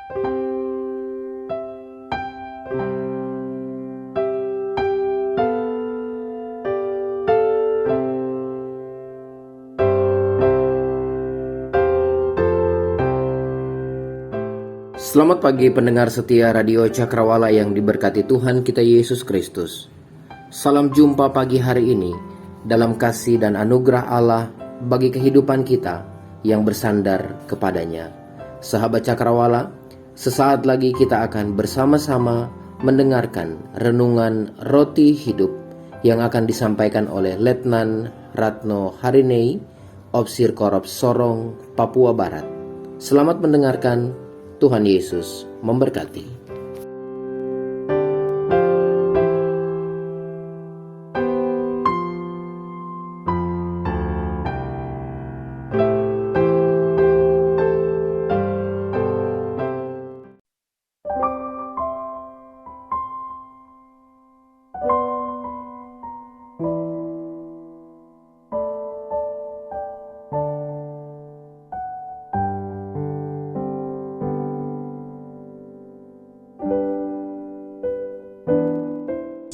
Selamat pagi pendengar setia Radio Cakrawala yang diberkati Tuhan kita Yesus Kristus. Salam jumpa pagi hari ini dalam kasih dan anugerah Allah bagi kehidupan kita yang bersandar kepadanya. Sahabat Cakrawala, sesaat lagi kita akan bersama-sama mendengarkan renungan Roti Hidup yang akan disampaikan oleh Letnan Ratno Harinei, Opsir Korps Sorong, Papua Barat. Selamat mendengarkan. Tuhan Yesus memberkati.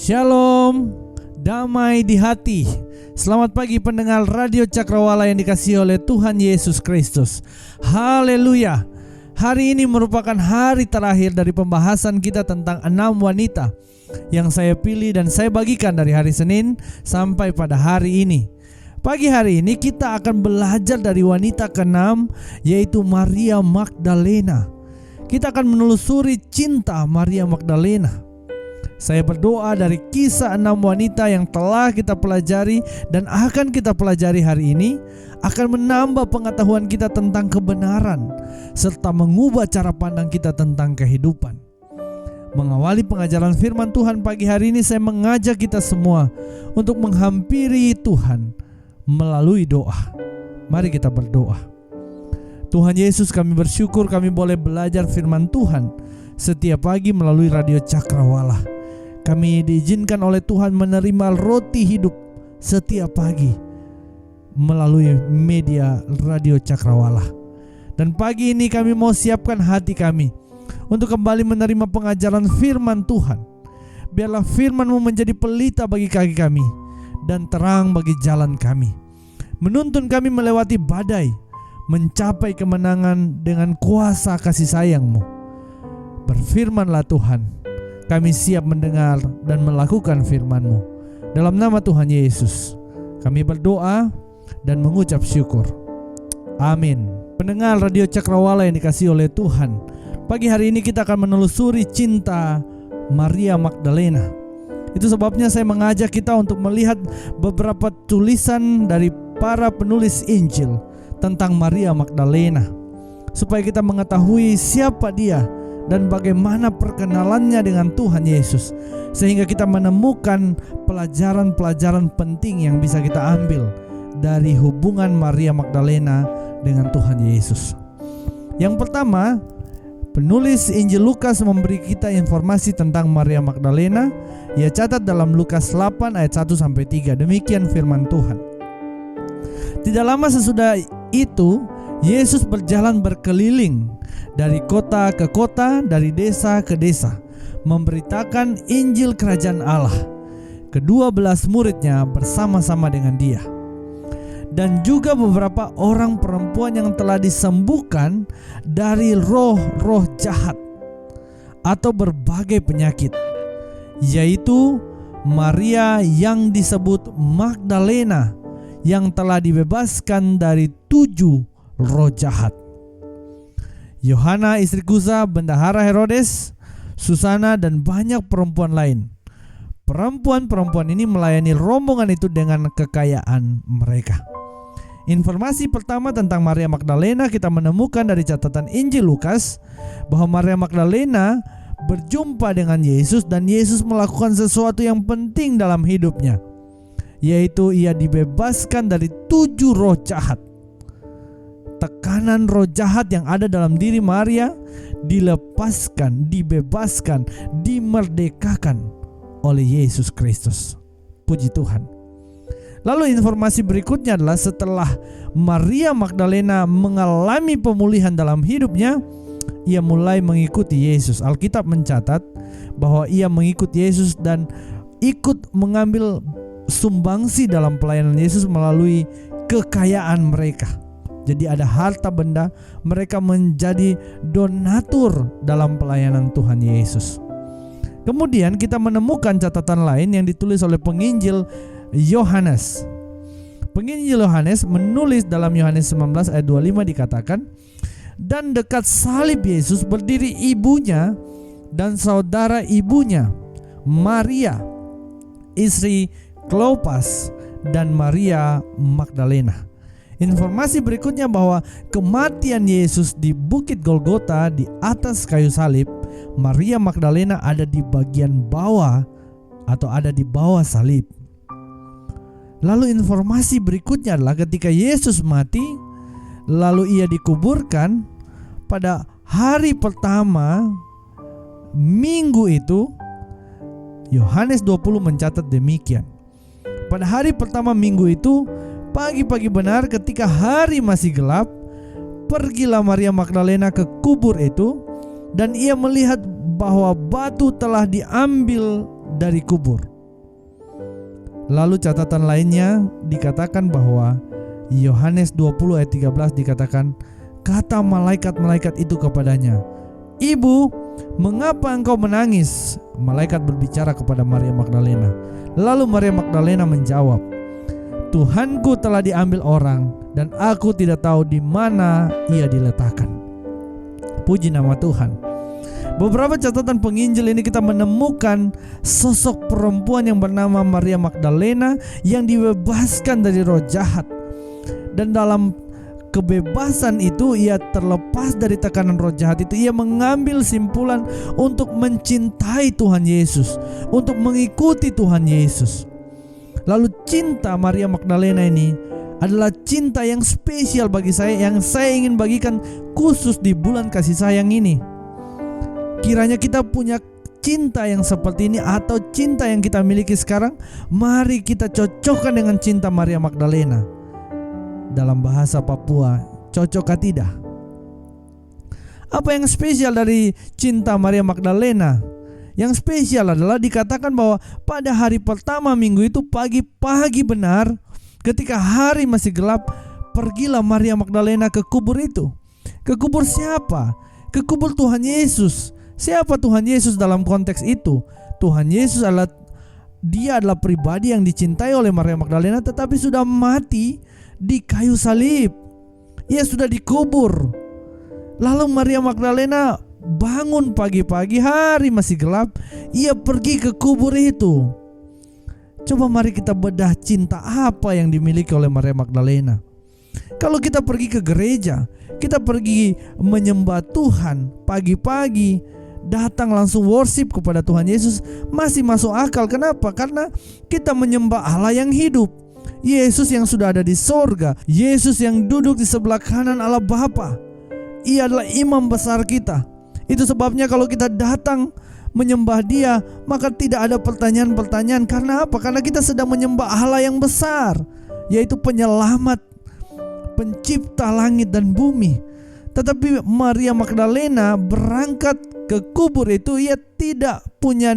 Shalom, damai di hati. Selamat pagi pendengar Radio Cakrawala yang dikasihi oleh Tuhan Yesus Kristus. Haleluya. Hari ini merupakan hari terakhir dari pembahasan kita tentang 6 wanita yang saya pilih dan saya bagikan dari hari Senin sampai pada hari ini. Pagi hari ini kita akan belajar dari wanita ke-6, yaitu Maria Magdalena. Kita akan menelusuri cinta Maria Magdalena. Saya berdoa dari kisah 6 wanita yang telah kita pelajari dan akan kita pelajari hari ini akan menambah pengetahuan kita tentang kebenaran serta mengubah cara pandang kita tentang kehidupan. Mengawali pengajaran firman Tuhan pagi hari ini, saya mengajak kita semua untuk menghampiri Tuhan melalui doa. Mari kita berdoa. Tuhan Yesus, kami bersyukur kami boleh belajar firman Tuhan setiap pagi melalui Radio Cakrawala. Kami diizinkan oleh Tuhan menerima roti hidup setiap pagi melalui media Radio Cakrawala. Dan pagi ini kami mau siapkan hati kami untuk kembali menerima pengajaran firman Tuhan. Biarlah firman-Mu menjadi pelita bagi kaki kami dan terang bagi jalan kami, menuntun kami melewati badai, mencapai kemenangan dengan kuasa kasih sayang-Mu. Berfirmanlah Tuhan, kami siap mendengar dan melakukan firman-Mu. Dalam nama Tuhan Yesus kami berdoa dan mengucap syukur. Amin. Pendengar Radio Cakrawala yang dikasihi oleh Tuhan, pagi hari ini kita akan menelusuri cinta Maria Magdalena. Itu sebabnya saya mengajak kita untuk melihat beberapa tulisan dari para penulis Injil tentang Maria Magdalena, supaya kita mengetahui siapa dia dan bagaimana perkenalannya dengan Tuhan Yesus, sehingga kita menemukan pelajaran-pelajaran penting yang bisa kita ambil dari hubungan Maria Magdalena dengan Tuhan Yesus. Yang pertama, penulis Injil Lukas memberi kita informasi tentang Maria Magdalena. Ia catat dalam Lukas 8 ayat 1-3. Demikian firman Tuhan. Tidak lama sesudah itu, Yesus berjalan berkeliling dari kota ke kota, dari desa ke desa, memberitakan Injil Kerajaan Allah. Ke-12 muridnya bersama-sama dengan dia, dan juga beberapa orang perempuan yang telah disembuhkan dari roh-roh jahat atau berbagai penyakit, yaitu Maria yang disebut Magdalena, yang telah dibebaskan dari 7 roh jahat, Yohana istri Kuza, bendahara Herodes, Susana, dan banyak perempuan lain. Perempuan-perempuan ini melayani rombongan itu dengan kekayaan mereka. Informasi pertama tentang Maria Magdalena kita menemukan dari catatan Injil Lukas, bahwa Maria Magdalena berjumpa dengan Yesus dan Yesus melakukan sesuatu yang penting dalam hidupnya, yaitu ia dibebaskan dari 7 roh jahat. Tekanan roh jahat yang ada dalam diri Maria dilepaskan, dibebaskan, dimerdekakan oleh Yesus Kristus. Puji Tuhan. Lalu informasi berikutnya adalah setelah Maria Magdalena mengalami pemulihan dalam hidupnya, ia mulai mengikuti Yesus. Alkitab mencatat bahwa ia mengikuti Yesus dan ikut mengambil sumbangsi dalam pelayanan Yesus melalui kekayaan mereka. Jadi ada harta benda, mereka menjadi donatur dalam pelayanan Tuhan Yesus. Kemudian kita menemukan catatan lain yang ditulis oleh penginjil Yohanes. Penginjil Yohanes menulis dalam Yohanes 19 ayat 25 dikatakan, dan dekat salib Yesus berdiri ibunya dan saudara ibunya, Maria, istri Klopas, dan Maria Magdalena. Informasi berikutnya bahwa kematian Yesus di Bukit Golgota di atas kayu salib, Maria Magdalena ada di bagian bawah atau ada di bawah salib. Lalu informasi berikutnya adalah ketika Yesus mati, lalu ia dikuburkan pada hari pertama minggu itu. Yohanes 20 mencatat demikian. Pada hari pertama minggu itu, pagi-pagi benar ketika hari masih gelap, pergilah Maria Magdalena ke kubur itu, dan ia melihat bahwa batu telah diambil dari kubur. Lalu catatan lainnya dikatakan bahwa Yohanes 20 ayat 13 dikatakan, kata malaikat-malaikat itu kepadanya, "Ibu, mengapa engkau menangis?" Malaikat berbicara kepada Maria Magdalena. Lalu Maria Magdalena menjawab, "Tuhanku telah diambil orang, dan aku tidak tahu di mana ia diletakkan." Puji nama Tuhan. Beberapa catatan penginjil ini kita menemukan sosok perempuan yang bernama Maria Magdalena yang dibebaskan dari roh jahat. Dan dalam kebebasan itu ia terlepas dari tekanan roh jahat itu. Ia mengambil simpulan untuk mencintai Tuhan Yesus, untuk mengikuti Tuhan Yesus. Lalu cinta Maria Magdalena ini adalah cinta yang spesial bagi saya, yang saya ingin bagikan khusus di bulan kasih sayang ini. Kiranya kita punya cinta yang seperti ini atau cinta yang kita miliki sekarang, mari kita cocokkan dengan cinta Maria Magdalena. Dalam bahasa Papua, cocokkah tidak? Apa yang spesial dari cinta Maria Magdalena? Yang spesial adalah dikatakan bahwa pada hari pertama minggu itu pagi-pagi benar, ketika hari masih gelap, pergilah Maria Magdalena ke kubur itu. Ke kubur siapa? Ke kubur Tuhan Yesus. Siapa Tuhan Yesus dalam konteks itu? Tuhan Yesus adalah pribadi yang dicintai oleh Maria Magdalena, tetapi sudah mati di kayu salib. Ia sudah dikubur. Lalu Maria Magdalena bangun pagi-pagi, hari masih gelap, ia pergi ke kubur itu. Coba mari kita bedah cinta apa yang dimiliki oleh Maria Magdalena. Kalau kita pergi ke gereja, kita pergi menyembah Tuhan pagi-pagi, datang langsung worship kepada Tuhan Yesus, masih masuk akal. Kenapa? Karena kita menyembah Allah yang hidup, Yesus yang sudah ada di sorga, Yesus yang duduk di sebelah kanan Allah Bapa. Ia adalah imam besar kita. Itu sebabnya kalau kita datang menyembah Dia, maka tidak ada pertanyaan-pertanyaan. Karena apa? Karena kita sedang menyembah Allah yang besar, yaitu penyelamat, pencipta langit dan bumi. Tetapi Maria Magdalena berangkat ke kubur itu, ia tidak punya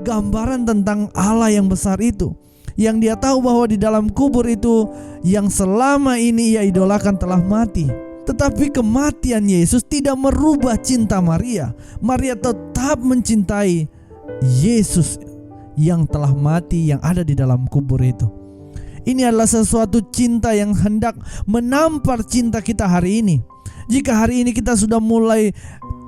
gambaran tentang Allah yang besar itu. Yang dia tahu bahwa di dalam kubur itu yang selama ini ia idolakan telah mati. Tetapi kematian Yesus tidak merubah cinta Maria. Maria tetap mencintai Yesus yang telah mati, yang ada di dalam kubur itu. Ini adalah sesuatu cinta yang hendak menampar cinta kita hari ini. Jika hari ini kita sudah mulai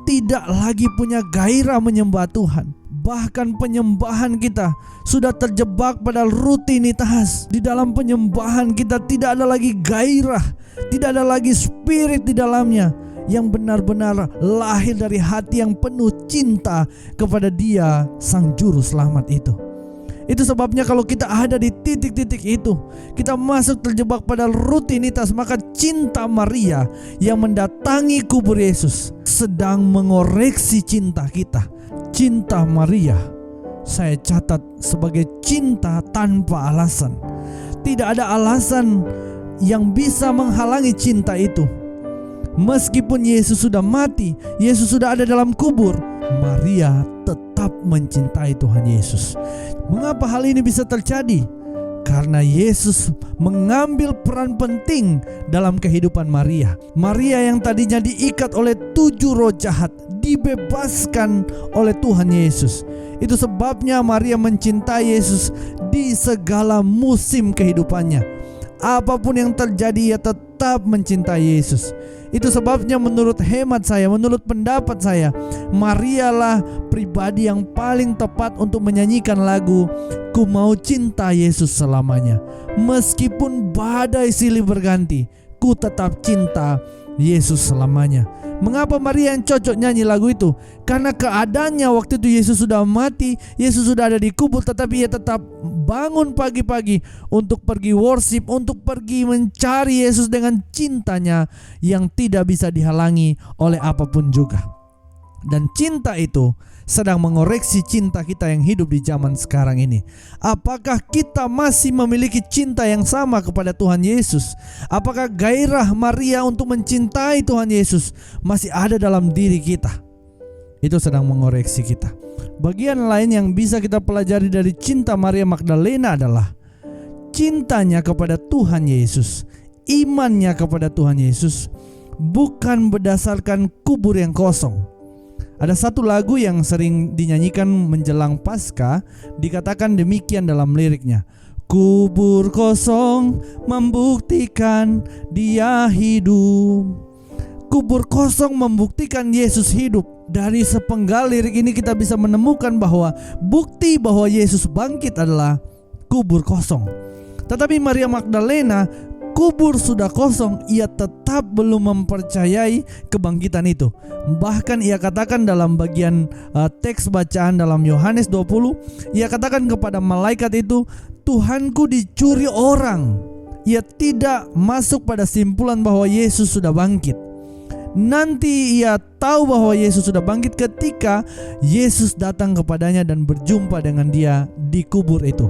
tidak lagi punya gairah menyembah Tuhan, bahkan penyembahan kita sudah terjebak pada rutinitas. Di dalam penyembahan kita tidak ada lagi gairah, tidak ada lagi spirit di dalamnya yang benar-benar lahir dari hati yang penuh cinta kepada Dia, Sang Juru Selamat itu. Itu sebabnya kalau kita ada di titik-titik itu, kita masuk terjebak pada rutinitas, maka cinta Maria yang mendatangi kubur Yesus sedang mengoreksi cinta kita. Cinta Maria saya catat sebagai cinta tanpa alasan. Tidak ada alasan yang bisa menghalangi cinta itu. Meskipun Yesus sudah mati, Yesus sudah ada dalam kubur, Maria tetap mencintai Tuhan Yesus. Mengapa hal ini bisa terjadi? Karena Yesus mengambil peran penting dalam kehidupan Maria. Maria yang tadinya diikat oleh 7 roh jahat dibebaskan oleh Tuhan Yesus. Itu sebabnya Maria mencintai Yesus di segala musim kehidupannya. Apapun yang terjadi, ia tetap mencintai Yesus. Itu sebabnya menurut hemat saya, menurut pendapat saya, Maria lah pribadi yang paling tepat untuk menyanyikan lagu Ku Mau Cinta Yesus Selamanya. Meskipun badai silih berganti, ku tetap cinta Yesus selamanya. Mengapa Maria yang cocok nyanyi lagu itu? Karena keadaannya waktu itu Yesus sudah mati, Yesus sudah ada di kubur, tetapi ia tetap bangun pagi-pagi untuk pergi worship, untuk pergi mencari Yesus dengan cintanya yang tidak bisa dihalangi oleh apapun juga. Dan cinta itu sedang mengoreksi cinta kita yang hidup di zaman sekarang ini. Apakah kita masih memiliki cinta yang sama kepada Tuhan Yesus? Apakah gairah Maria untuk mencintai Tuhan Yesus masih ada dalam diri kita? Itu sedang mengoreksi kita. Bagian lain yang bisa kita pelajari dari cinta Maria Magdalena adalah cintanya kepada Tuhan Yesus, imannya kepada Tuhan Yesus bukan berdasarkan kubur yang kosong. Ada satu lagu yang sering dinyanyikan menjelang Paskah, dikatakan demikian dalam liriknya. Kubur kosong membuktikan Dia hidup. Kubur kosong membuktikan Yesus hidup. Dari sepenggal lirik ini kita bisa menemukan bahwa bukti bahwa Yesus bangkit adalah kubur kosong. Tetapi Maria Magdalena, kubur sudah kosong, ia tetap belum mempercayai kebangkitan itu. Bahkan ia katakan dalam bagian teks bacaan dalam Yohanes 20, ia katakan kepada malaikat itu, Tuhanku dicuri orang. Ia tidak masuk pada simpulan bahwa Yesus sudah bangkit. Nanti ia tahu bahwa Yesus sudah bangkit ketika Yesus datang kepadanya dan berjumpa dengan dia di kubur itu.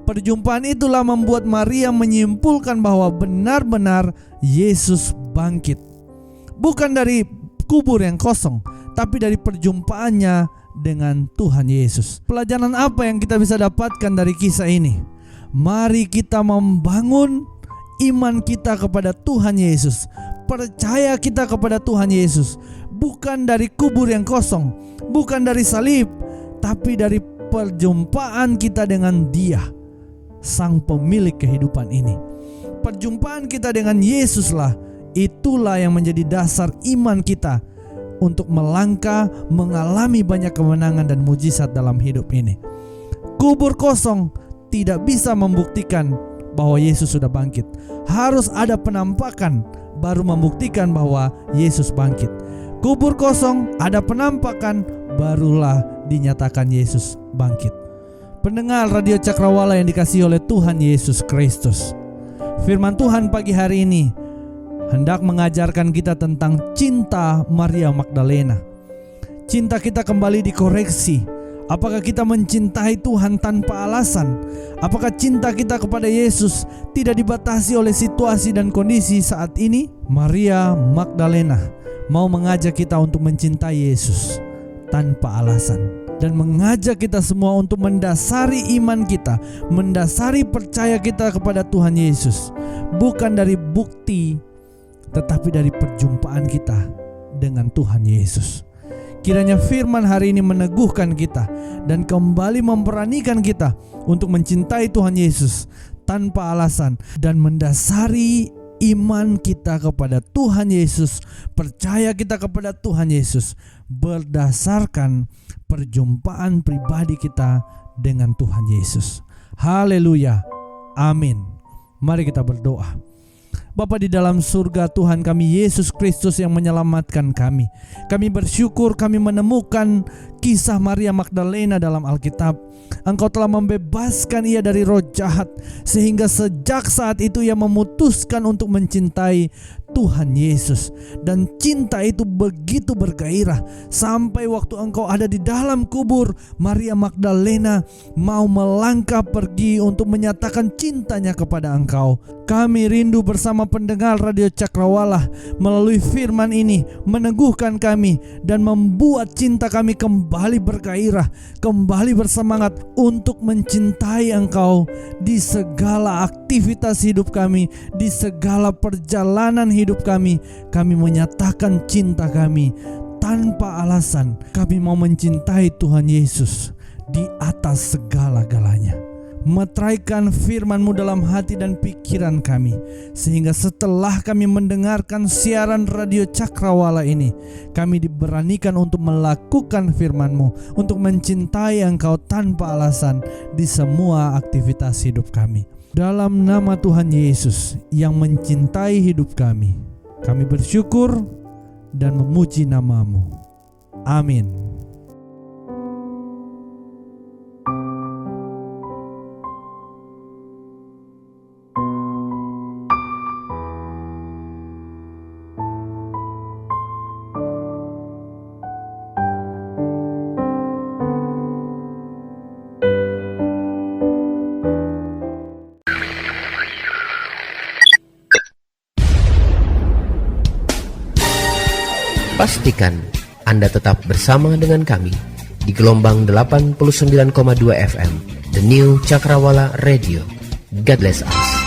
Perjumpaan itulah membuat Maria menyimpulkan bahwa benar-benar Yesus bangkit. Bukan dari kubur yang kosong, tapi dari perjumpaannya dengan Tuhan Yesus. Pelajaran apa yang kita bisa dapatkan dari kisah ini? Mari kita membangun iman kita kepada Tuhan Yesus. Percaya kita kepada Tuhan Yesus. Bukan dari kubur yang kosong, bukan dari salib, tapi dari perjumpaan kita dengan Dia, Sang Pemilik kehidupan ini. Perjumpaan kita dengan Yesuslah, itulah yang menjadi dasar iman kita untuk melangkah mengalami banyak kemenangan dan mujizat dalam hidup ini. Kubur kosong tidak bisa membuktikan bahwa Yesus sudah bangkit. Harus ada penampakan baru membuktikan bahwa Yesus bangkit. Kubur kosong, ada penampakan, barulah dinyatakan Yesus bangkit. Pendengar Radio Cakrawala yang dikasihi oleh Tuhan Yesus Kristus, firman Tuhan pagi hari ini hendak mengajarkan kita tentang cinta Maria Magdalena. Cinta kita kembali dikoreksi. Apakah kita mencintai Tuhan tanpa alasan? Apakah cinta kita kepada Yesus tidak dibatasi oleh situasi dan kondisi saat ini? Maria Magdalena mau mengajak kita untuk mencintai Yesus tanpa alasan, dan mengajak kita semua untuk mendasari iman kita, mendasari percaya kita kepada Tuhan Yesus, bukan dari bukti, tetapi dari perjumpaan kita dengan Tuhan Yesus. Kiranya firman hari ini meneguhkan kita dan kembali memberanikan kita untuk mencintai Tuhan Yesus tanpa alasan dan mendasari iman kita kepada Tuhan Yesus, percaya kita kepada Tuhan Yesus berdasarkan perjumpaan pribadi kita dengan Tuhan Yesus. Haleluya. Amin. Mari kita berdoa. Bapa di dalam surga, Tuhan kami Yesus Kristus yang menyelamatkan kami. Kami bersyukur kami menemukan kisah Maria Magdalena dalam Alkitab. Engkau telah membebaskan ia dari roh jahat, sehingga sejak saat itu ia memutuskan untuk mencintai Tuhan Yesus. Dan cinta itu begitu bergairah sampai waktu engkau ada di dalam kubur, Maria Magdalena mau melangkah pergi untuk menyatakan cintanya kepada engkau. Kami rindu bersama bersama pendengar Radio Cakrawala melalui firman ini meneguhkan kami dan membuat cinta kami kembali bergairah, kembali bersemangat untuk mencintai Engkau di segala aktivitas hidup kami, di segala perjalanan hidup kami. Kami menyatakan cinta kami tanpa alasan. Kami mau mencintai Tuhan Yesus di atas segala-galanya. Meteraikan firman-Mu dalam hati dan pikiran kami, sehingga setelah kami mendengarkan siaran Radio Cakrawala ini, kami diberanikan untuk melakukan firman-Mu, untuk mencintai Engkau tanpa alasan di semua aktivitas hidup kami. Dalam nama Tuhan Yesus yang mencintai hidup kami bersyukur dan memuji nama-Mu. Amin. Pastikan Anda tetap bersama dengan kami di gelombang 89,2 FM, The New Cakrawala Radio. God bless us.